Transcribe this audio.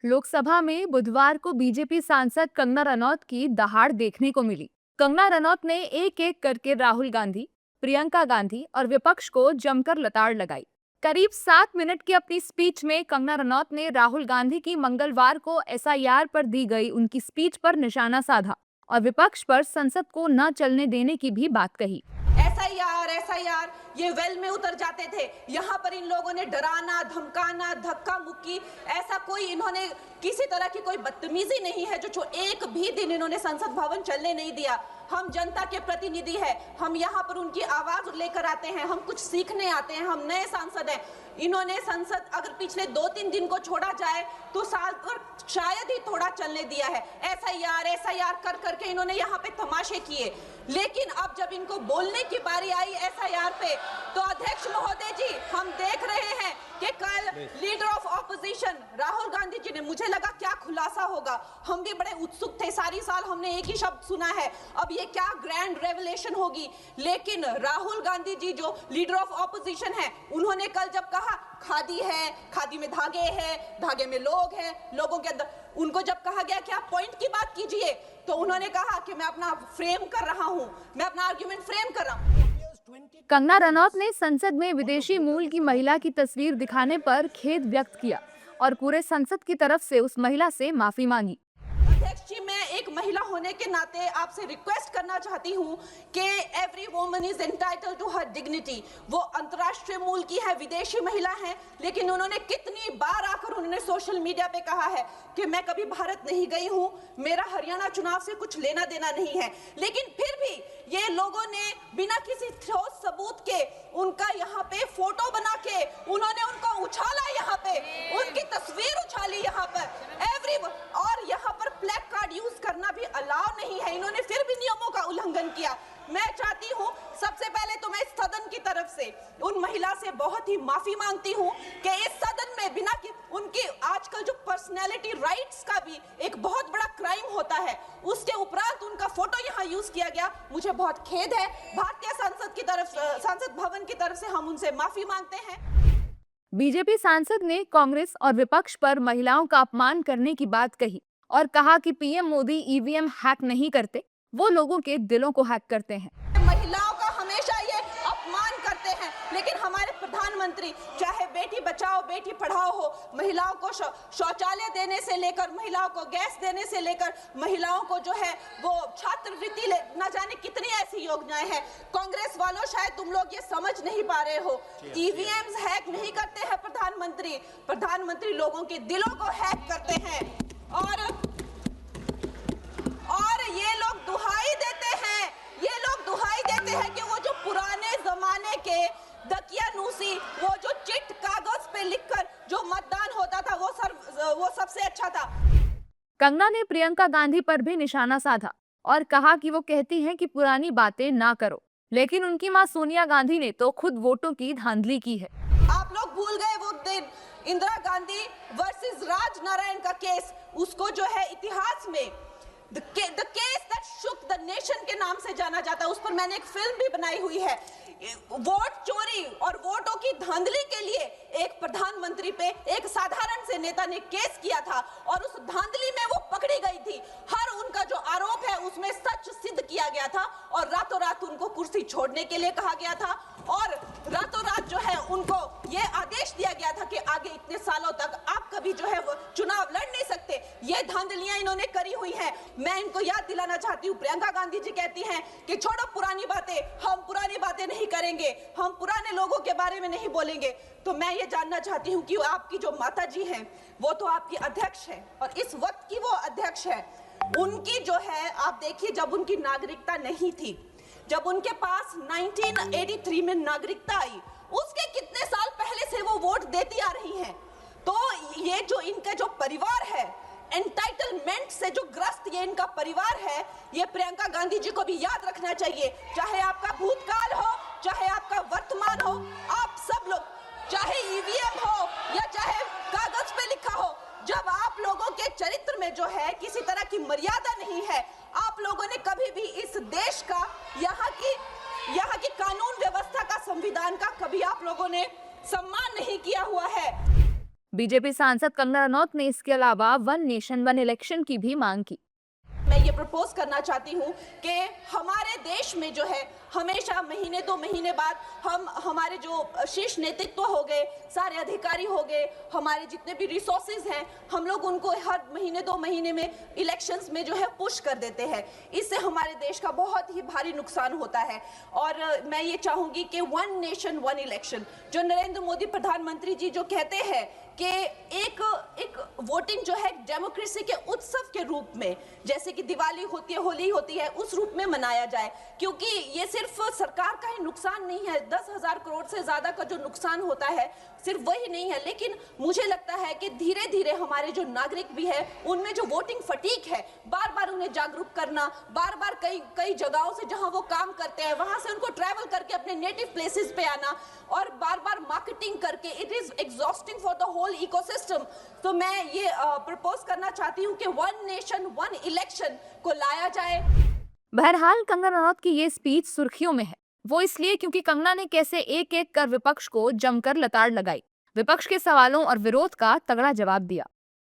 लोकसभा में बुधवार को बीजेपी सांसद कंगना रनौत की दहाड़ देखने को मिली। कंगना रनौत ने एक एक करके राहुल गांधी, प्रियंका गांधी और विपक्ष को जमकर लताड़ लगाई। करीब 7 मिनट की अपनी स्पीच में कंगना रनौत ने राहुल गांधी की मंगलवार को एसआईआर पर दी गई उनकी स्पीच पर निशाना साधा और विपक्ष पर संसद को न चलने देने की भी बात कही। एसआईआर एसआईआर ये वेल में उतर जाते थे। यहाँ पर इन लोगों ने डराना, धमकाना, धक्का मुक्की, ऐसा कोई इन्होंने किसी तरह की कोई बदतमीजी नहीं है जो एक भी दिन इन्होंने संसद भवन चलने नहीं दिया। हम जनता के प्रतिनिधि हैं, हम यहाँ पर उनकी आवाज लेकर आते हैं, हम कुछ सीखने आते हैं, हम नए सांसद हैं। इन्होंने संसद अगर पिछले 2-3 दिन को छोड़ा जाए तो साल पर शायद ही थोड़ा चलने दिया है। एसआईआर कर करके इन्होंने यहाँ पे तमाशे किए, लेकिन अब जब इनको बोलने की बारी आई एसआईआर पे तो अध्यक्ष महोदय जी, हम देख रहे हैं कि कल leader of opposition Rahul Gandhi ji ने, मुझे लगा क्या खुलासा होगा, हम भी बड़े उत्सुक थे। सारी साल हमने एक ही शब्द सुना है, अब ये क्या ग्रैंड रेवलेशन होगी। लेकिन राहुल गांधी जी जो लीडर ऑफ ऑपोजिशन है, उन्होंने कल जब कहा खादी है, खादी में धागे हैं, धागे में लोग हैं, लोगों के अंदर, उनको जब कहा गया कि आप पॉइंट की बात कीजिए तो उन्होंने कहा कि मैं अपना फ्रेम कर रहा हूं, मैं अपना आर्गुमेंट फ्रेम कर रहा हूं। कंगना रनौत ने संसद में विदेशी मूल की महिला की तस्वीर दिखाने पर खेद व्यक्त किया और पूरे संसद की तरफ से उस महिला से माफी मांगी। अध्यक्ष जी, मैं एक महिला होने के नाते आपसे रिक्वेस्ट करना चाहती हूं कि every woman is entitled to her dignity. वो अंतर्राष्ट्रीय मूल की है, विदेशी महिला है, लेकिन उन्होंने कितनी बार आकर उन्होंने सोशल मीडिया पे कहा है कि मैं कभी भारत नहीं गई हूं, मेरा हरियाणा चुनाव से कुछ लेना देना नहीं है। लेकिन फिर भी ये लोगों ने बिना किसी ठोस सबूत के उनका यहाँ पे फोटो बना के उन्होंने उनको उछाला, यहाँ पे उनकी तस्वीर उछाली यहाँ पर और यहाँ पर प्लेक कार्ड यूज करना भी अलाउ नहीं है। इन्होंने फिर भी नियमों का उल्लंघन किया। मैं चाहती हूँ सबसे पहले तो मैं इस सदन की तरफ से उन महिला से बहुत ही माफी मांगती हूँ कि इस सदन में बिना कि उनकी आजकल जो पर्सनैलिटी राइट्स का भी एक बहुत बड़ा क्राइम होता है, उसके उपरांत उनका फोटो यहाँ यूज किया गया। मुझे बहुत खेद है। भारतीय संसद भवन की तरफ से हम उनसे माफी मांगते हैं। बीजेपी सांसद ने कांग्रेस और विपक्ष पर महिलाओं का अपमान करने की बात कही और कहा कि पीएम मोदी ईवीएम हैक नहीं करते, वो लोगों के दिलों को हैक करते हैं। महिलाओं का हमेशा ये अपमान करते हैं, लेकिन हमारे प्रधानमंत्री चाहे बेटी बचाओ बेटी पढ़ाओ हो, महिलाओं को शौचालय देने से लेकर, महिलाओं को गैस देने से लेकर, महिलाओं को जो है वो छात्रवृत्ति न जाने कितनी ऐसी योजनाएं हैं। कांग्रेस वालों, शायद तुम लोग ये समझ नहीं पा रहे हो, ईवीएम हैक नहीं करते हैं प्रधानमंत्री लोगों के दिलों को हैक करते हैं। और ये लोग दुहाई देते हैं कि वो जो पुराने जमाने के दकियानूसी, वो जो चिट कागज पे लिखकर जो मतदान होता था वो सबसे अच्छा था। कंगना ने प्रियंका गांधी पर भी निशाना साधा और कहा कि वो कहती हैं कि पुरानी बातें ना करो, लेकिन उनकी मां सोनिया गांधी ने तो खुद वोटों की धांधली की है। आप लोग भूल गए वो दिन इंदिरा गांधी वर्सेस राज नारायण का केस, उसको जो है इतिहास में The case that shook the nation के नाम से जाना जाता है। उस पर मैंने एक फिल्म भी बनाई हुई है। वोट चोरी और वोटों की धांधली के लिए एक प्रधानमंत्री पे एक साधारण से नेता ने केस किया था और उस धांधली में वो पकड़ी गई थी। हर उनका जो आरोप है उसमें सच सिद्ध किया गया था और रातों रात उनको कुर्सी छोड़ने के लिए कहा गया था और रातों रात जो है उनको ये आदेश दिया गया था कि आगे इतने सालों तक आप कभी जो है वो चुनाव लड़ नहीं सकते। ये धांधलियां इन्होंने करी हुई हैं। मैं इनको याद दिलाना चाहती हूँ, प्रियंका गांधी जी कहती हैं कि छोड़ो पुरानी बातें, हम पुरानी बातें नहीं करेंगे, हम पुराने लोगों के बारे में नहीं बोलेंगे। तो मैं ये जानना चाहती हूँ कि आपकी जो माता जी हैं वो तो आपकी अध्यक्ष है और इस वक्त की वो अध्यक्ष है। उनकी जो है, आप देखिए, जब उनकी नागरिकता नहीं थी, जब उनके पास 1983 में नागरिकता आई, उसके कितने साल पहले से वो वोट देती आ रही हैं। तो ये जो इनका जो परिवार है, एंटाइटलमेंट से जो ग्रस्त ये इनका परिवार है, ये प्रियंका गांधी जी को भी याद रखना चाहिए। चाहे आपका भूतकाल हो, चाहे आपका वर्तमान हो, आप सब लोग, चाहे ईवीएम हो या चाहे कागज पे लिखा हो, जब आप लोगों के चरित्र में जो है किसी तरह की मर्यादा नहीं है, आप लोगों ने कभी भी इस देश का, यहाँ की कानून व्यवस्था का, संविधान का कभी आप लोगों ने सम्मान नहीं किया हुआ है। बीजेपी सांसद कंगना रनौत ने इसके अलावा वन नेशन वन इलेक्शन की भी मांग की। मैं ये प्रपोज करना चाहती हूँ कि हमारे देश में जो है हमेशा महीने 2 महीने बाद हमारे जो शीर्ष नेतृत्व हो गए, सारे अधिकारी हो गए, हमारे जितने भी रिसोर्सेज हैं, हम लोग उनको हर महीने 2 महीने में इलेक्शंस में जो है पुश कर देते हैं। इससे हमारे देश का बहुत ही भारी नुकसान होता है। और मैं ये चाहूंगी कि वन नेशन वन इलेक्शन जो नरेंद्र मोदी प्रधानमंत्री जी जो कहते हैं कि एक वोटिंग जो है डेमोक्रेसी के उत्सव के रूप में, जैसे कि दिवाली होती है, होली होती है, उस रूप में मनाया जाए। क्योंकि ये सिर्फ सरकार का ही नुकसान नहीं है, 10,000 करोड़ से ज्यादा का जो नुकसान होता है सिर्फ वही नहीं है, लेकिन मुझे लगता है कि धीरे धीरे हमारे जो नागरिक भी है उनमें जो वोटिंग फटीक है, बार बार उन्हें जागरूक करना, बार बार कई जगहों से जहां वो काम करते हैं वहां से उनको ट्रैवल करके अपने नेटिव प्लेसेस पे आना और बार बार मार्केटिंग करके, it is exhausting for the whole ecosystem. तो मैं ये प्रपोज करना चाहती हूँ कि वन नेशन वन इलेक्शन को लाया जाए। बहरहाल कंगना रनौत की ये स्पीच सुर्खियों में है, वो इसलिए क्योंकि कंगना ने कैसे एक एक कर विपक्ष को जमकर लताड़ लगाई, विपक्ष के सवालों और विरोध का तगड़ा जवाब दिया।